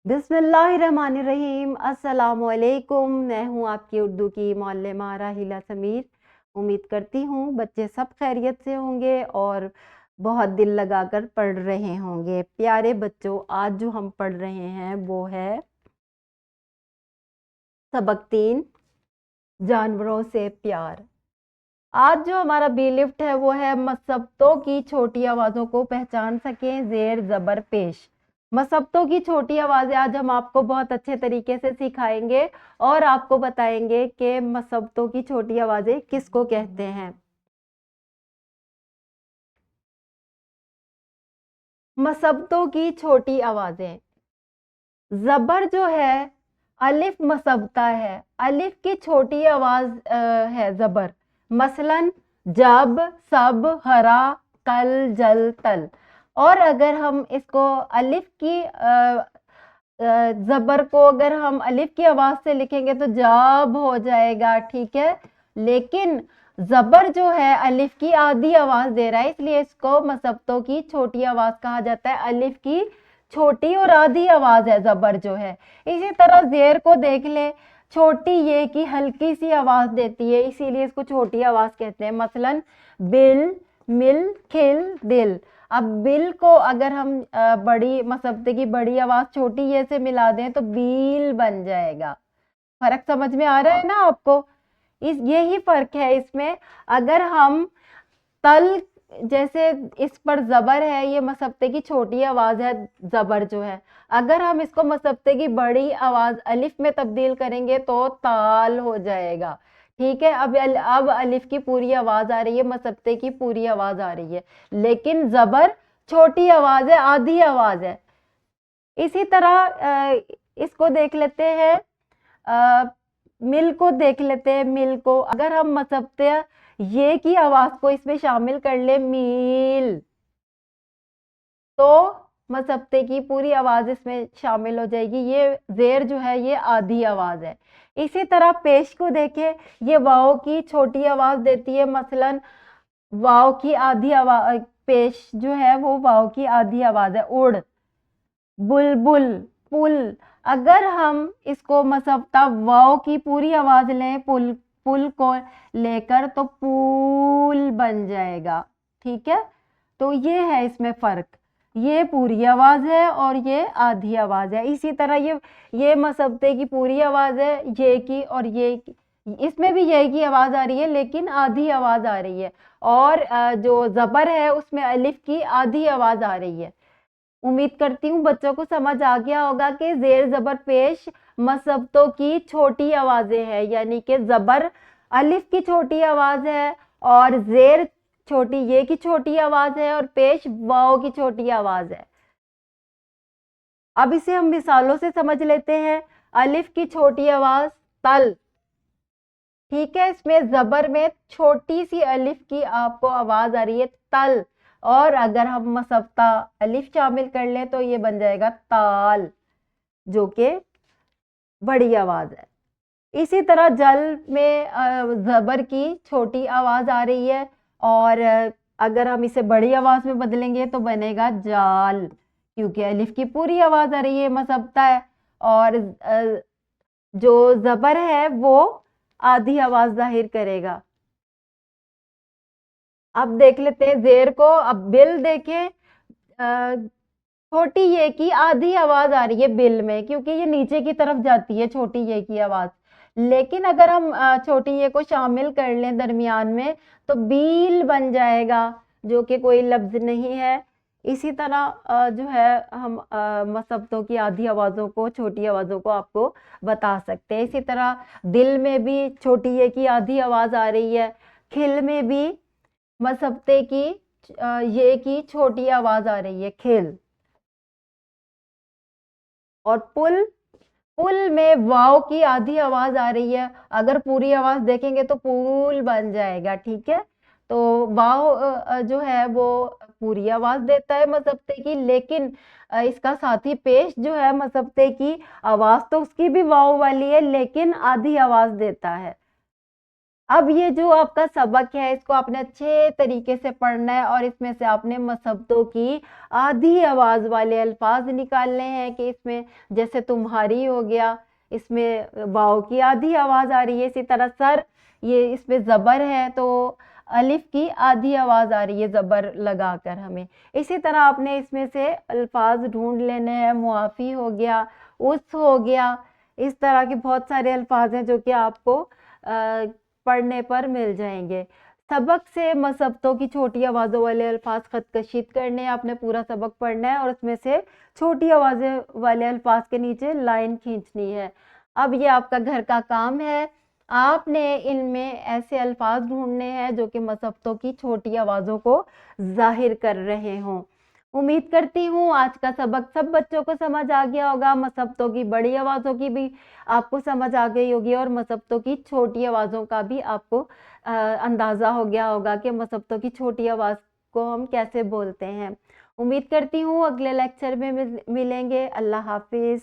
बिस्मिल्लाहिर्रहमानिर्रहीम। अस्सलाम वालेकुम। मैं हूँ आपकी उर्दू की मौल्लिमा राहिला समीर। उम्मीद करती हूँ बच्चे सब खैरियत से होंगे और बहुत दिल लगाकर पढ़ रहे होंगे। प्यारे बच्चों, आज जो हम पढ़ रहे हैं वो है सबक 3, जानवरों से प्यार। आज जो हमारा बी लिफ्ट है वो है मसब्तों की छोटी आवाज़ों को पहचान सकें, ज़ेर ज़बर पेश। मसब्तों की छोटी आवाज़ें आज हम आपको बहुत अच्छे तरीके से सिखाएंगे और आपको बताएंगे कि मसब्तों की छोटी आवाज़ें किसको कहते हैं। मसब्तों की छोटी आवाज़ें। ज़बर जो है अलिफ मसब्ता है, अलिफ की छोटी आवाज़ है ज़बर। मसलन जब, सब, हरा, कल, जल, तल। और अगर हम इसको अलिफ की ज़बर को अगर हम अलिफ की आवाज़ से लिखेंगे तो जाब हो जाएगा, ठीक है। लेकिन ज़बर जो है अलिफ की आधी आवाज़ दे रहा है, इसलिए इसको मसब्तों की छोटी आवाज़ कहा जाता है। अलिफ की छोटी और आधी आवाज़ है ज़बर जो है। इसी तरह ज़ेर को देख ले, छोटी ये की हल्की सी आवाज़ देती है, इसीलिए इसको छोटी आवाज़ कहते हैं। मसलन बिल, मिल, खिल, दिल। अब बिल को अगर हम बड़ी मसब्ते की बड़ी आवाज़ छोटी ये से मिला दें तो बील बन जाएगा। फर्क समझ में आ रहा है ना आपको? यही फर्क है इसमें। अगर हम तल, जैसे इस पर ज़बर है, ये मसब्ते की छोटी आवाज़ है ज़बर जो है, अगर हम इसको मसब्ते की बड़ी आवाज़ अलिफ में तब्दील करेंगे तो ताल हो जाएगा, ठीक है। अब अलिफ की पूरी आवाज़ आ रही है, मसब्ते की पूरी आवाज़ आ रही है, लेकिन ज़बर छोटी आवाज़ है, आधी आवाज़ है। इसी तरह इसको देख लेते हैं, मिल को देख लेते हैं। मिल को अगर हम मसब्ते ये की आवाज को इसमें शामिल कर ले, मील, तो मसब्ते की पूरी आवाज इसमें शामिल हो जाएगी। ये ज़ेर जो है ये आधी आवाज है। इसी तरह पेश को देखें, ये वाव की छोटी आवाज देती है। मसलन वाव की आधी आवाज, पेश जो है वो वाव की आधी आवाज है। उड़, बुलबुल, पुल। अगर हम इसको मसब्ता वाव की पूरी आवाज लें, पुल, पुल को लेकर, तो पूल बन जाएगा, ठीक है। तो ये है इसमें फर्क, ये पूरी आवाज है और ये आधी आवाज है। इसी तरह ये मसब्ते की पूरी आवाज है ये की, और ये की, इसमें भी ये की आवाज आ रही है लेकिन आधी आवाज आ रही है। और जो ज़बर है उसमें अलिफ की आधी आवाज आ रही है। उम्मीद करती हूँ बच्चों को समझ आ गया होगा कि ज़ेर ज़बर पेश मसब्तों की छोटी आवाजें हैं, यानी कि ज़बर अलिफ की छोटी आवाज है और ज़ेर छोटी ये की छोटी आवाज है और पेश वाव की छोटी आवाज है। अब इसे हम मिसालों से समझ लेते हैं। अलिफ की छोटी आवाज तल, ठीक है, इसमें ज़बर में छोटी सी अलिफ की आपको आवाज आ रही है, तल। और अगर हम मसब्ता अलिफ शामिल कर लें तो ये बन जाएगा ताल, जो कि बड़ी आवाज है। इसी तरह जल में ज़बर की छोटी आवाज आ रही है और अगर हम इसे बड़ी आवाज में बदलेंगे तो बनेगा जाल, क्योंकि अलिफ की पूरी आवाज आ रही है, मसब्ता है, और जो ज़बर है वो आधी आवाज जाहिर करेगा। अब देख लेते हैं ज़ेर को। अब बिल देखें, छोटी ये की आधी आवाज आ रही है बिल में, क्योंकि ये नीचे की तरफ जाती है छोटी ये की आवाज। लेकिन अगर हम छोटी ये को शामिल कर लें दरमियान में तो बील बन जाएगा, जो कि कोई लफ्ज नहीं है। इसी तरह जो है हम मसब्तों की आधी आवाज़ों को, छोटी आवाज़ों को आपको बता सकते हैं। इसी तरह दिल में भी छोटी ये की आधी आवाज़ आ रही है। खिल में भी मसब्ते की ये की छोटी आवाज़ आ रही है, खिल। और पुल, पुल में वाव की आधी आवाज आ रही है, अगर पूरी आवाज देखेंगे तो पूल बन जाएगा, ठीक है। तो वाव जो है वो पूरी आवाज देता है मसब्ते की, लेकिन इसका साथी पेश जो है मसब्ते की आवाज तो उसकी भी वाव वाली है लेकिन आधी आवाज देता है। अब ये जो आपका सबक है इसको आपने अच्छे तरीके से पढ़ना है और इसमें से आपने मसब्दों की आधी आवाज वाले अल्फाज निकालने हैं कि इसमें जैसे तुम्हारी हो गया, इसमें वाव की आधी आवाज आ रही है, इसी तरह सर ये इसमें जबर है तो अलिफ की आधी आवाज आ रही है जबर लगाकर हमें। इसी तरह आपने इसमें से अल्फाज ढूंढ लेने हैं, मुआफी हो गया, उस हो गया, इस तरह के बहुत सारे अल्फाज हैं जो कि आपको पढ़ने पर मिल जाएंगे। सबक से मसब्दों की छोटी आवाजों वाले अल्फाज खत कशीद करने हैं, आपने पूरा सबक पढ़ना है और उसमें से छोटी आवाजें वाले अल्फाज के नीचे लाइन खींचनी है। अब ये आपका घर का काम है, आपने इनमें ऐसे अल्फाज ढूंढने हैं जो कि मसब्दों की छोटी आवाजों को जाहिर कर रहे हों। उम्मीद करती हूँ आज का सबक सब बच्चों को समझ आ गया होगा, मसब्दों की बड़ी आवाजों की भी आपको समझ आ गई होगी और मसब्दों की छोटी आवाजों का भी आपको अंदाजा हो गया होगा कि मसब्दों की छोटी आवाज को हम कैसे बोलते हैं। उम्मीद करती हूँ अगले लेक्चर में मिलेंगे। अल्लाह हाफिज।